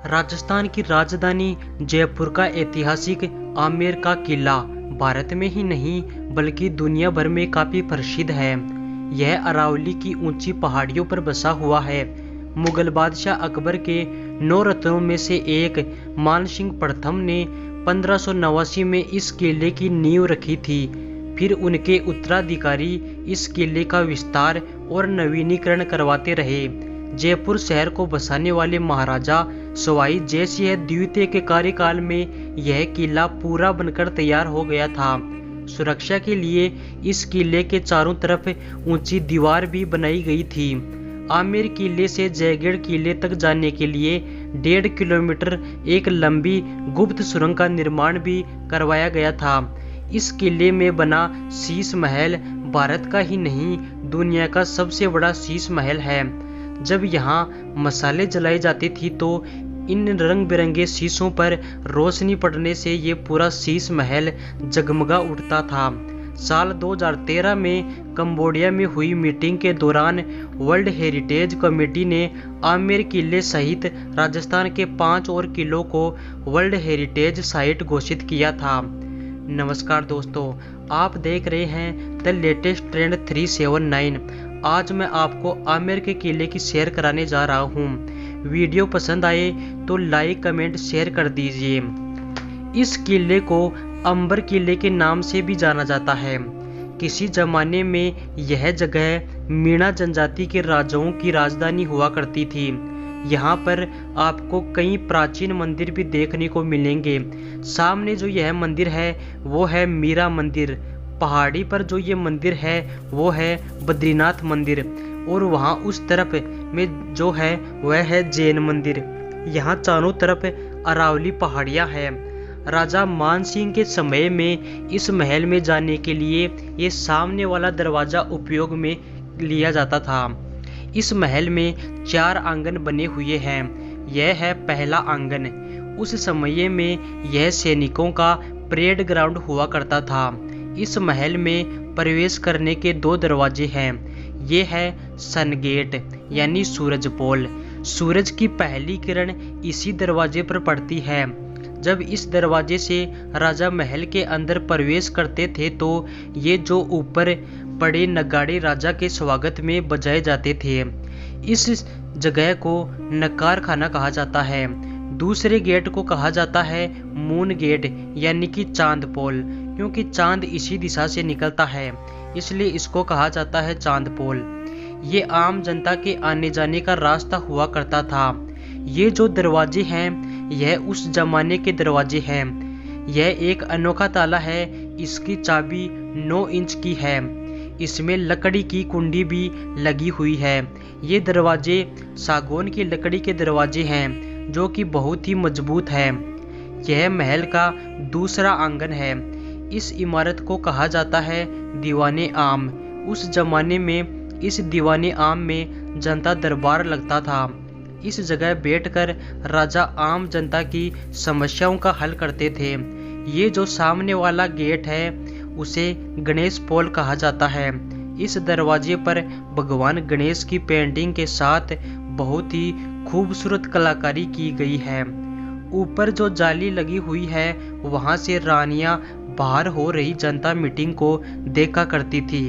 राजस्थान की राजधानी जयपुर का ऐतिहासिक आमेर का किला भारत में ही नहीं बल्कि दुनिया भर में काफी प्रसिद्ध है। यह अरावली की ऊंची पहाड़ियों पर बसा हुआ है। मुगल बादशाह अकबर के 9 रत्नों में से एक मानसिंह प्रथम ने 1589 में इस किले की नींव रखी थी। फिर उनके उत्तराधिकारी इस किले का विस्तार और नवीनीकरण करवाते रहे। जयपुर शहर को बसाने वाले महाराजा सवाई जय सिंह द्वितीय के कार्यकाल में यह किला पूरा बनकर तैयार हो गया था। सुरक्षा के लिए इस किले के चारों तरफ ऊंची दीवार भी बनाई गई थी। आमेर किले से जयगढ़ किले तक जाने के लिए 1.5 किलोमीटर एक लंबी गुप्त सुरंग का निर्माण भी करवाया गया था। इस किले में बना शीश महल भारत का ही नहीं दुनिया का सबसे बड़ा शीश महल है। जब यहाँ मसाले जलाई जाती थी तो इन रंग बिरंगे शीशों पर रोशनी पड़ने से ये पूरा शीश महल जगमगा उठता था। साल 2013 में कंबोडिया में हुई मीटिंग के दौरान वर्ल्ड हेरिटेज कमेटी ने आमेर किले सहित राजस्थान के 5 और किलों को वर्ल्ड हेरिटेज साइट घोषित किया था। नमस्कार दोस्तों, आप देख रहे हैं द लेटेस्ट ट्रेंड 379। आज मैं आपको आमेर के किले की सैर कराने जा रहा हूँ। वीडियो पसंद आए तो लाइक कमेंट शेयर कर दीजिए। इस किले को अंबर किले के नाम से भी जाना जाता है। किसी जमाने में यह जगह मीणा जनजाति के राजाओं की राजधानी हुआ करती थी। यहाँ पर आपको कई प्राचीन मंदिर भी देखने को मिलेंगे। सामने जो यह मंदिर है वो है मीरा मंदिर। पहाड़ी पर जो ये मंदिर है वो है बद्रीनाथ मंदिर और वहाँ उस तरफ में जो है वह है जैन मंदिर। यहाँ चारों तरफ अरावली पहाड़ियाँ हैं। राजा मानसिंह के समय में इस महल में जाने के लिए ये सामने वाला दरवाज़ा उपयोग में लिया जाता था। इस महल में 4 आंगन बने हुए हैं। यह है पहला आंगन। उस समय में यह सैनिकों का परेड ग्राउंड हुआ करता था। इस महल में प्रवेश करने के 2 दरवाजे हैं। ये है सन गेट यानी सूरज पोल। सूरज की पहली किरण इसी दरवाजे पर पड़ती है। जब इस दरवाजे से राजा महल के अंदर प्रवेश करते थे तो ये जो ऊपर बड़े नगाड़े राजा के स्वागत में बजाए जाते थे। इस जगह को नकार खाना कहा जाता है। दूसरे गेट को कहा जाता है मून गेट यानी कि चांद पोल, क्योंकि चांद इसी दिशा से निकलता है इसलिए इसको कहा जाता है चांद पोल। ये आम जनता के आने जाने का रास्ता हुआ करता था। ये जो दरवाजे हैं यह उस जमाने के दरवाजे हैं। यह एक अनोखा ताला है। इसकी चाबी 9 इंच की है। इसमें लकड़ी की कुंडी भी लगी हुई है। ये दरवाजे सागौन की लकड़ी के दरवाजे हैं जो कि बहुत ही मजबूत है। यह महल का दूसरा आंगन है। इस इमारत को कहा जाता है दीवाने आम। उस जमाने में इस दीवाने आम में जनता दरबार लगता था। इस जगह बैठकर राजा आम जनता की समस्याओं का हल करते थे। ये जो सामने वाला गेट है उसे गणेश पोल कहा जाता है। इस दरवाजे पर भगवान गणेश की पेंटिंग के साथ बहुत ही खूबसूरत कलाकारी की गई है। ऊपर जो जाली लगी हुई है वहां से रानियां बाहर हो रही जनता मीटिंग को देखा करती थी,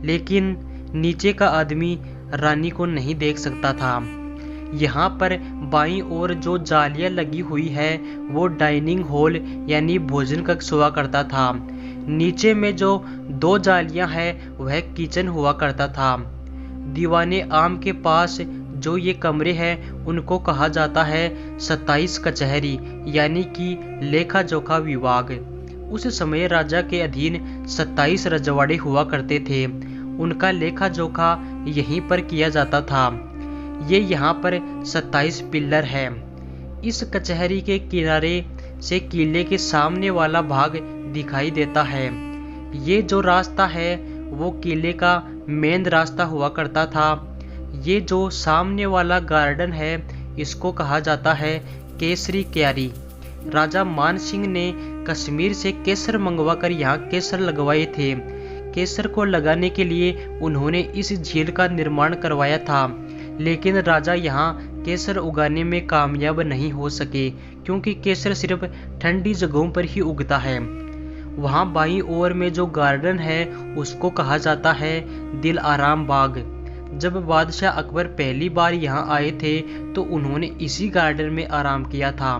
लेकिन नीचे का आदमी रानी को नहीं देख सकता था। यहाँ पर बाईं ओर जो जालियाँ लगी हुई है वो डाइनिंग हॉल यानी भोजन कक्ष हुआ करता था। नीचे में जो 2 जालियाँ हैं वह किचन हुआ करता था। दीवाने आम के पास जो ये कमरे हैं उनको कहा जाता है 27 कचहरी यानी कि लेखा जोखा विभाग। उस समय राजा के अधीन 27 रजवाड़े हुआ करते थे। उनका लेखा जोखा यहीं पर किया जाता था। ये यहाँ पर 27 पिलर है। इस कचहरी के किनारे से किले के सामने वाला भाग दिखाई देता है। ये जो रास्ता है वो किले का मेन रास्ता हुआ करता था। ये जो सामने वाला गार्डन है इसको कहा जाता है केसरी क्यारी। राजा मानसिंह ने कश्मीर से केसर मंगवाकर यहाँ केसर लगवाए थे। केसर को लगाने के लिए उन्होंने इस झील का निर्माण करवाया था, लेकिन राजा यहाँ केसर उगाने में कामयाब नहीं हो सके, क्योंकि केसर सिर्फ ठंडी जगहों पर ही उगता है। वहाँ बाईं ओर में जो गार्डन है उसको कहा जाता है दिल आराम बाग। जब बादशाह अकबर पहली बार यहाँ आए थे तो उन्होंने इसी गार्डन में आराम किया था,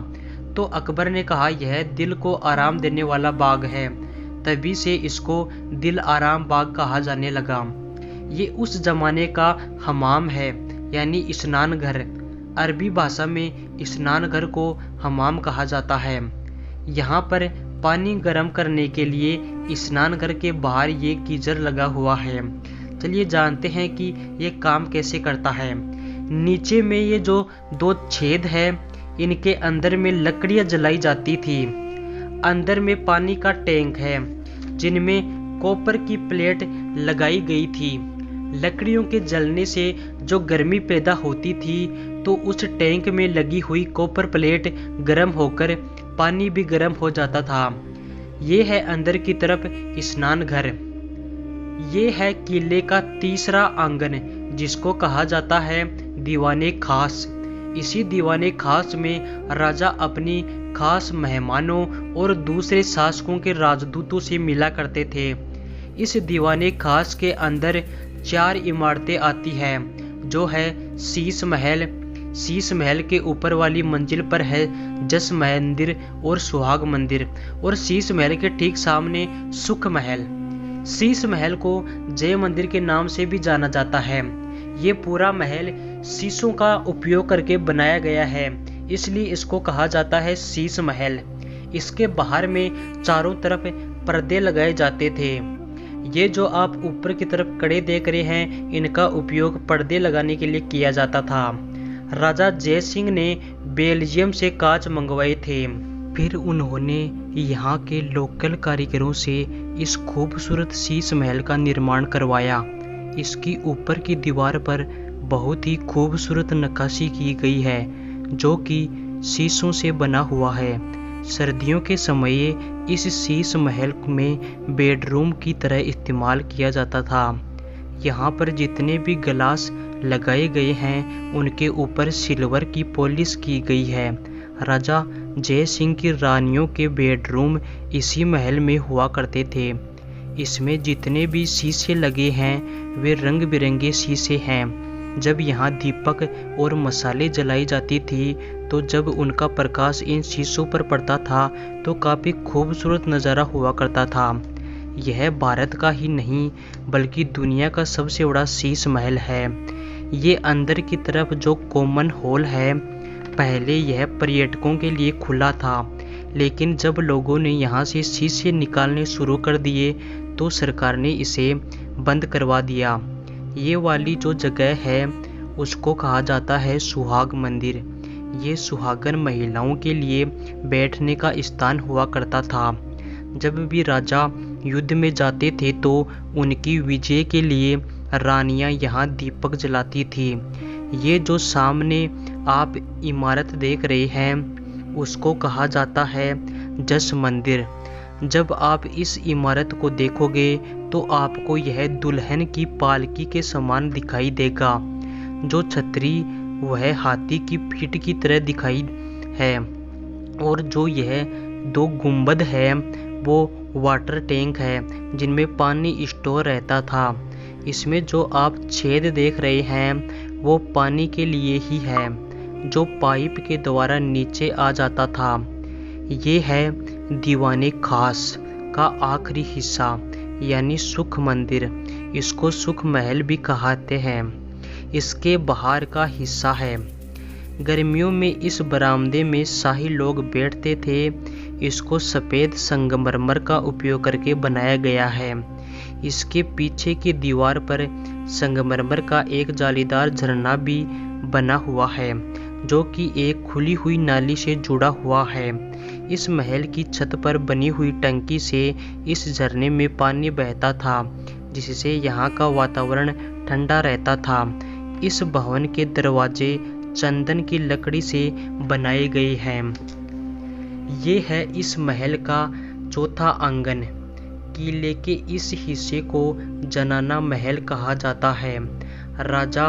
तो अकबर ने कहा यह दिल को आराम देने वाला बाग है, तभी से इसको दिल आराम बाग कहा जाने लगा। ये उस जमाने का हमाम है, यानी स्नान घर। अरबी भाषा में स्नान घर को हमाम कहा जाता है। यहाँ पर पानी गर्म करने के लिए स्नान घर के बाहर ये गीजर लगा हुआ है। चलिए जानते हैं कि ये काम कैसे करता है। नीचे में ये जो 2 छेद है, इनके अंदर में लकड़ियां जलाई जाती थी। अंदर में पानी का टैंक है जिनमें कॉपर की प्लेट लगाई गई थी। लकड़ियों के जलने से जो गर्मी पैदा होती थी तो उस टैंक में लगी हुई कॉपर प्लेट गर्म होकर पानी भी गर्म हो जाता था। ये है अंदर की तरफ स्नान घर। ये है किले का तीसरा आंगन, जिसको कहा जाता है दीवाने खास। इसी दीवाने खास में राजा अपनी खास मेहमानों और दूसरे शासकों के राजदूतों से मिला करते थे। इस दीवाने खास के अंदर 4 इमारतें आती हैं, जो है शीश महल। शीश महल के ऊपर वाली मंजिल पर है जस मंदिर और सुहाग मंदिर, और शीश महल के ठीक सामने सुख महल। शीश महल को जय मंदिर के नाम से भी जाना जाता है। ये पूरा महल शीशों का उपयोग करके बनाया गया है, इसलिए इसको कहा जाता है शीश महल। इसके बाहर में चारों तरफ पर्दे लगाए जाते थे। ये जो आप ऊपर की तरफ कड़े देख रहे हैं, इनका उपयोग पर्दे लगाने के लिए किया जाता था। राजा जय सिंह ने बेल्जियम से कांच मंगवाए थे। फिर उन्होंने यहाँ के लोकल कारीगरों से इस खूबसूरत शीश महल का निर्माण करवाया। इसकी ऊपर की दीवार पर बहुत ही खूबसूरत नक्काशी की गई है, जो कि शीशों से बना हुआ है। सर्दियों के समय इस शीश महल में बेडरूम की तरह इस्तेमाल किया जाता था। यहाँ पर जितने भी गिलास लगाए गए हैं उनके ऊपर सिल्वर की पॉलिश की गई है। राजा जय सिंह की रानियों के बेडरूम इसी महल में हुआ करते थे। इसमें जितने भी शीशे लगे हैं वे रंग बिरंगे शीशे हैं। जब यहाँ दीपक और मसाले जलाई जाती थी तो जब उनका प्रकाश इन शीशों पर पड़ता था तो काफ़ी खूबसूरत नज़ारा हुआ करता था। यह भारत का ही नहीं बल्कि दुनिया का सबसे बड़ा शीश महल है। ये अंदर की तरफ जो कॉमन हॉल है, पहले यह पर्यटकों के लिए खुला था, लेकिन जब लोगों ने यहाँ से शीशे निकालने शुरू कर दिए तो सरकार ने इसे बंद करवा दिया। ये वाली जो जगह है उसको कहा जाता है सुहाग मंदिर। ये सुहागन महिलाओं के लिए बैठने का स्थान हुआ करता था। जब भी राजा युद्ध में जाते थे तो उनकी विजय के लिए रानियां यहाँ दीपक जलाती थी। ये जो सामने आप इमारत देख रहे हैं उसको कहा जाता है जस मंदिर। जब आप इस इमारत को देखोगे तो आपको यह दुल्हन की पालकी के समान दिखाई देगा। जो छतरी वह हाथी की पीठ की तरह दिखाई है, और जो यह 2 गुंबद है वो वाटर टैंक है जिनमें पानी स्टोर रहता था। इसमें जो आप छेद देख रहे हैं वो पानी के लिए ही है, जो पाइप के द्वारा नीचे आ जाता था। ये है दीवाने खास का आखिरी हिस्सा, यानी सुख मंदिर। इसको सुख महल भी कहते हैं। इसके बाहर का हिस्सा है। गर्मियों में इस बरामदे में शाही लोग बैठते थे। इसको सफ़ेद संगमरमर का उपयोग करके बनाया गया है। इसके पीछे की दीवार पर संगमरमर का एक जालीदार झरना भी बना हुआ है, जो कि एक खुली हुई नाली से जुड़ा हुआ है। इस महल की छत पर बनी हुई टंकी से इस झरने में पानी बहता था, जिससे यहाँ का वातावरण ठंडा रहता था। इस भवन के दरवाजे चंदन की लकड़ी से बनाए गए हैं। ये है इस महल का चौथा आंगन। किले के इस हिस्से को जनाना महल कहा जाता है। राजा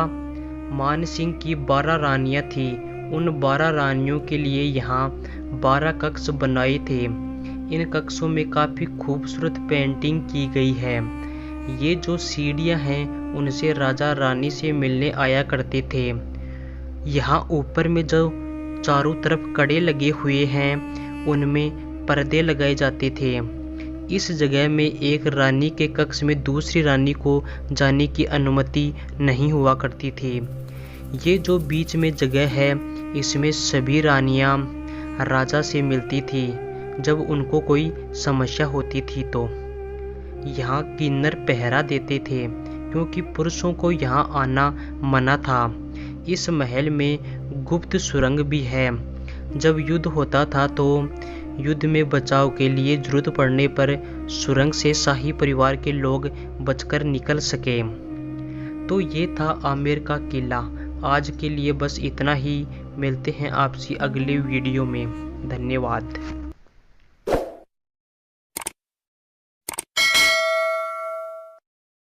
मान सिंह की 12 रानियां थी। उन 12 रानियों के लिए यहाँ 12 कक्ष बनाए थे। इन कक्षों में काफ़ी खूबसूरत पेंटिंग की गई है। ये जो सीढ़ियाँ हैं उनसे राजा रानी से मिलने आया करते थे। यहाँ ऊपर में जो चारों तरफ कड़े लगे हुए हैं उनमें पर्दे लगाए जाते थे। इस जगह में एक रानी के कक्ष में दूसरी रानी को जाने की अनुमति नहीं हुआ करती थी। ये जो बीच में जगह है इसमें सभी रानियां राजा से मिलती थी जब उनको कोई समस्या होती थी। तो यहाँ किन्नर पहरा देते थे क्योंकि पुरुषों को यहाँ आना मना था। इस महल में गुप्त सुरंग भी है। जब युद्ध होता था तो युद्ध में बचाव के लिए जरूरत पड़ने पर सुरंग से शाही परिवार के लोग बचकर निकल सके। तो ये था आमेर का किला। आज के लिए बस इतना ही। मिलते हैं आपसे अगले वीडियो में। धन्यवाद।